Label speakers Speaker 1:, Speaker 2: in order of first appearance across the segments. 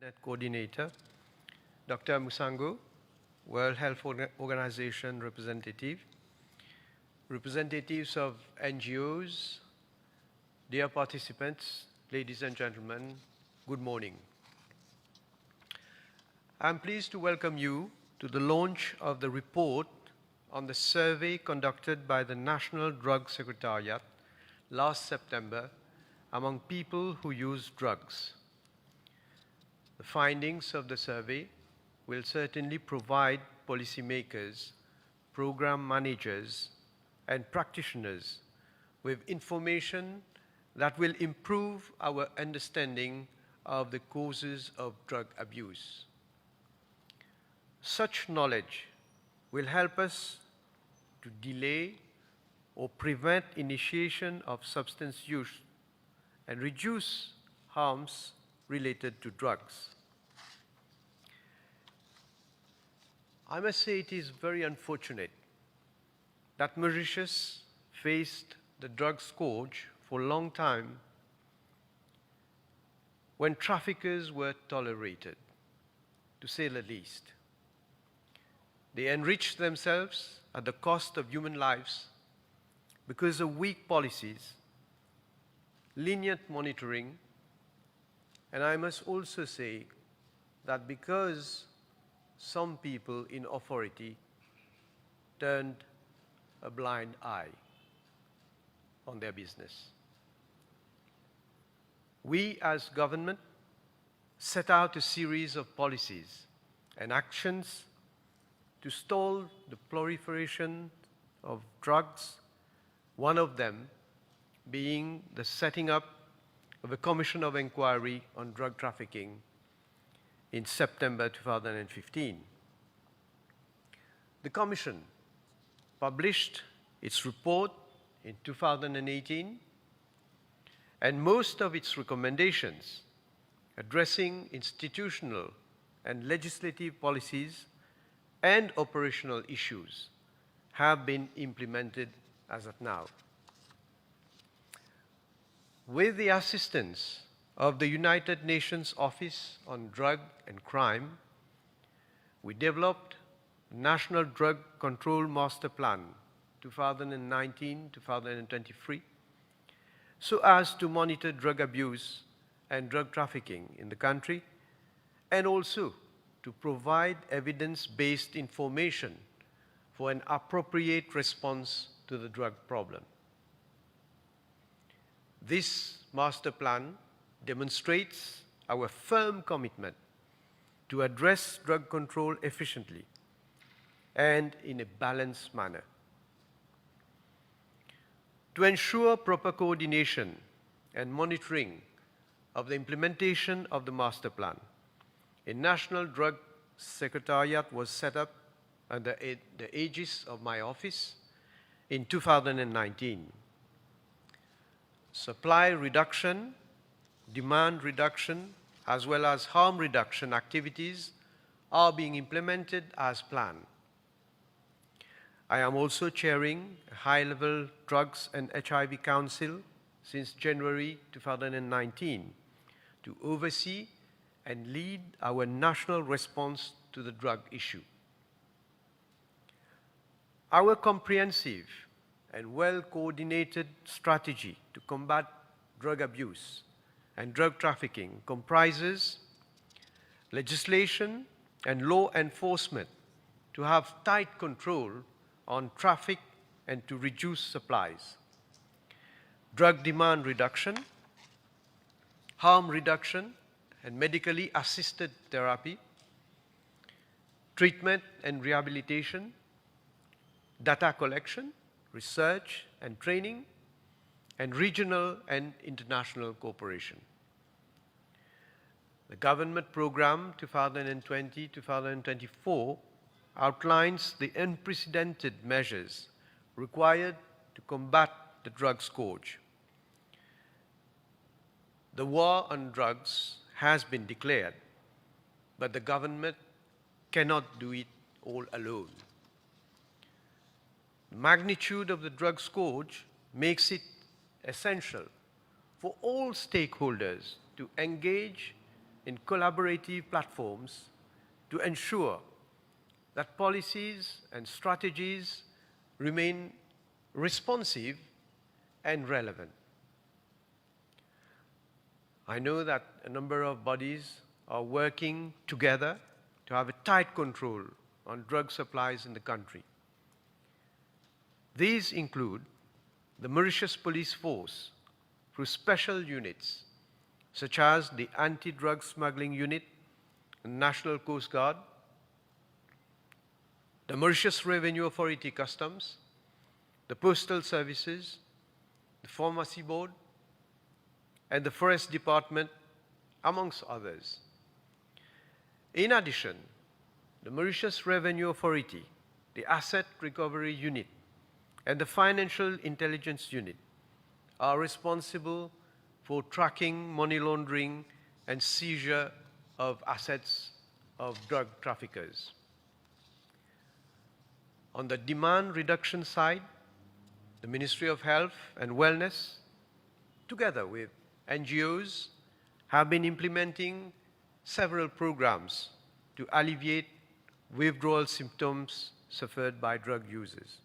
Speaker 1: Net Coordinator, Dr. Musango, World Health Organization representative, representatives of NGOs, dear participants, ladies and gentlemen, good morning. I'm pleased to welcome you to the launch of the report on the survey conducted by the National Drug Secretariat last September among people who use drugs. The findings of the survey will certainly provide policymakers, program managers, and practitioners with information that will improve our understanding of the causes of drug abuse. Such knowledge will help us to delay or prevent initiation of substance use and reduce harms related to drugs. I must say it is very unfortunate that Mauritius faced the drug scourge for a long time when traffickers were tolerated, to say the least. They enriched themselves at the cost of human lives because of weak policies, lenient monitoring, and I must also say that because some people in authority turned a blind eye on their business. We as government set out a series of policies and actions to stall the proliferation of drugs, one of them being the setting up of a commission of inquiry on drug trafficking in September 2015. The commission published its report in 2018, and most of its recommendations addressing institutional and legislative policies and operational issues have been implemented as of now. With the assistance of the United Nations Office on Drug and Crime, we developed the National Drug Control Master Plan 2019-2023 so as to monitor drug abuse and drug trafficking in the country and also to provide evidence-based information for an appropriate response to the drug problem. This master plan demonstrates our firm commitment to address drug control efficiently and in a balanced manner. To ensure proper coordination and monitoring of the implementation of the master plan, a National Drug Secretariat was set up under the aegis of my office in 2019. Supply reduction, demand reduction, as well as harm reduction activities are being implemented as planned. I am also chairing a high-level Drugs and HIV Council since January 2019 to oversee and lead our national response to the drug issue. Our comprehensive and well-coordinated strategy to combat drug abuse and drug trafficking comprises legislation and law enforcement to have tight control on traffic and to reduce supplies, drug demand reduction, harm reduction and medically assisted therapy, treatment and rehabilitation, data collection, research and training, and regional and international cooperation. The government program 2020-2024 outlines the unprecedented measures required to combat the drug scourge. The war on drugs has been declared, but the government cannot do it all alone. The magnitude of the drug scourge makes it essential for all stakeholders to engage in collaborative platforms to ensure that policies and strategies remain responsive and relevant. I know that a number of bodies are working together to have a tight control on drug supplies in the country. These include the Mauritius Police Force through special units such as the Anti-Drug Smuggling Unit and National Coast Guard, the Mauritius Revenue Authority Customs, the Postal Services, the Pharmacy Board, and the Forest Department, amongst others. In addition, the Mauritius Revenue Authority, the Asset Recovery Unit, and the Financial Intelligence Unit are responsible for tracking money laundering and seizure of assets of drug traffickers. On the demand reduction side, the Ministry of Health and Wellness, together with NGOs, have been implementing several programs to alleviate withdrawal symptoms suffered by drug users.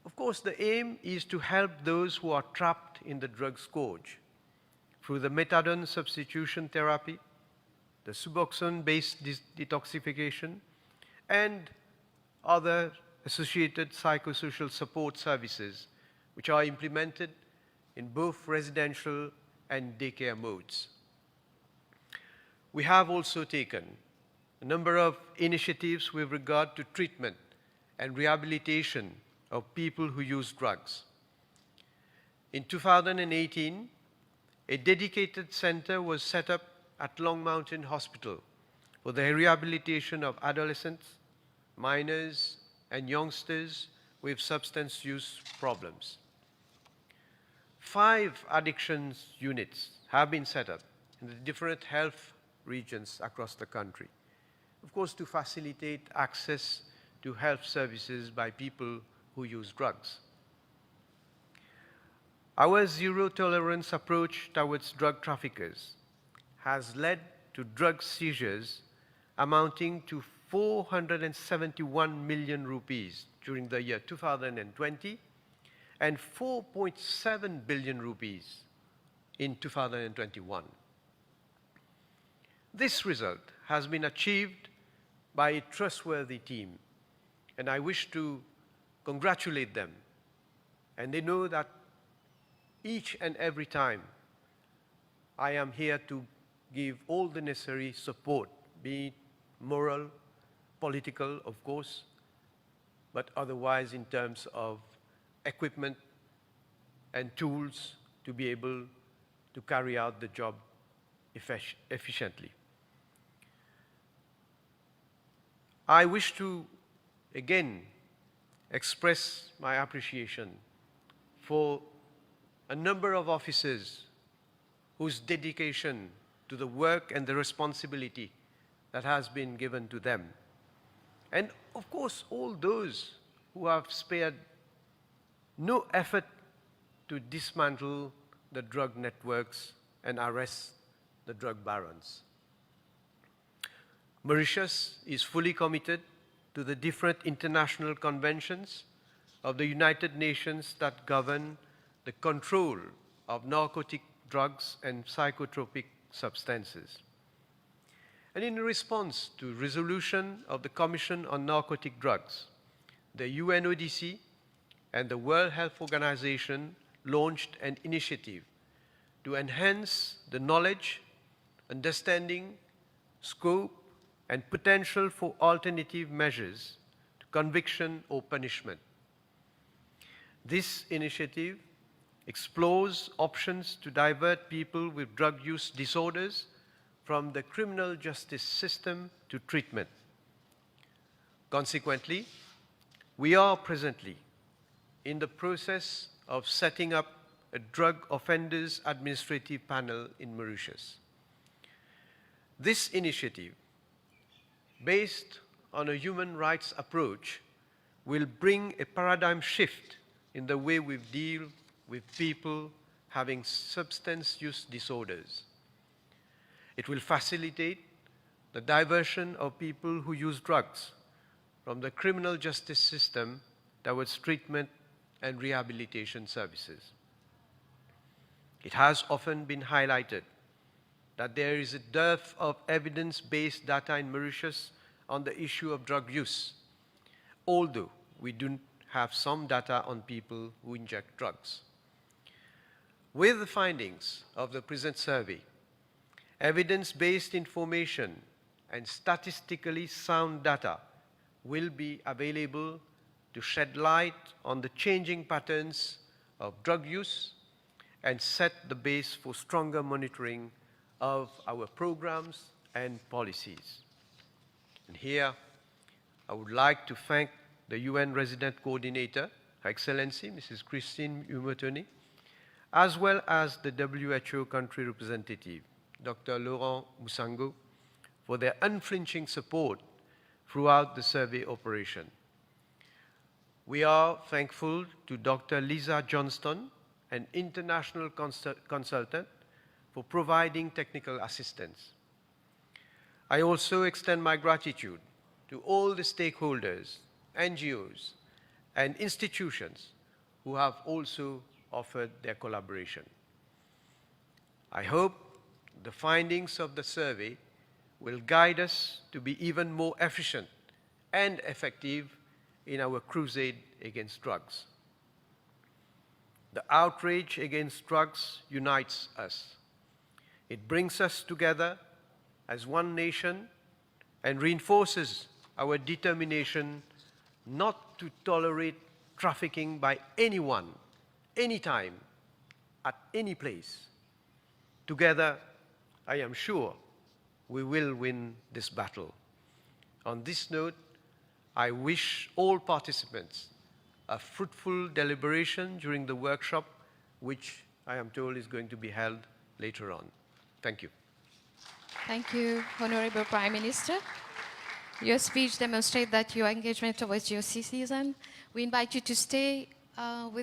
Speaker 1: Of course, the aim is to help those who are trapped in the drug scourge through the methadone substitution therapy, the Suboxone-based detoxification, and other associated psychosocial support services which are implemented in both residential and daycare modes. We have also taken a number of initiatives with regard to treatment and rehabilitation of people who use drugs. In 2018, a dedicated center was set up at Long Mountain Hospital for the rehabilitation of adolescents, minors, and youngsters with substance use problems. 5 addictions units have been set up in the different health regions across the country, of course, to facilitate access to health services by people who use drugs. Our zero-tolerance approach towards drug traffickers has led to drug seizures amounting to 471 million rupees during the year 2020 and 4.7 billion rupees in 2021. This result has been achieved by a trustworthy team, and I wish to congratulate them. And they know that each and every time I am here to give all the necessary support, be it moral, political, of course, but otherwise in terms of equipment and tools to be able to carry out the job efficiently. I wish to again express my appreciation for a number of officers whose dedication to the work and the responsibility that has been given to them. And of course, all those who have spared no effort to dismantle the drug networks and arrest the drug barons. Mauritius is fully committed to the different international conventions of the United Nations that govern the control of narcotic drugs and psychotropic substances. And in response to resolution of the Commission on Narcotic Drugs, the UNODC and the World Health Organization launched an initiative to enhance the knowledge, understanding, scope, and potential for alternative measures to conviction or punishment. This initiative explores options to divert people with drug use disorders from the criminal justice system to treatment. Consequently, we are presently in the process of setting up a drug offenders administrative panel in Mauritius. This initiative, based on a human rights approach, will bring a paradigm shift in the way we deal with people having substance use disorders. It will facilitate the diversion of people who use drugs from the criminal justice system towards treatment and rehabilitation services. It has often been highlighted that there is a dearth of evidence-based data in Mauritius on the issue of drug use, although we do have some data on people who inject drugs. With the findings of the present survey, evidence-based information and statistically sound data will be available to shed light on the changing patterns of drug use and set the base for stronger monitoring of our programs and policies. And here, I would like to thank the UN Resident Coordinator, Her Excellency, Mrs. Christine Umotoni, as well as the WHO country representative, Dr. Laurent Moussango, for their unflinching support throughout the survey operation. We are thankful to Dr. Lisa Johnston, an international consultant, for providing technical assistance. I also extend my gratitude to all the stakeholders, NGOs, and institutions who have also offered their collaboration. I hope the findings of the survey will guide us to be even more efficient and effective in our crusade against drugs. The outrage against drugs unites us. It brings us together as one nation and reinforces our determination not to tolerate trafficking by anyone, anytime, at any place. Together, I am sure we will win this battle. On this note, I wish all participants a fruitful deliberation during the workshop, which I am told is going to be held later on. Thank you.
Speaker 2: Thank you, Honorable Prime Minister. Your speech demonstrates that your engagement towards your citizens. We invite you to stay with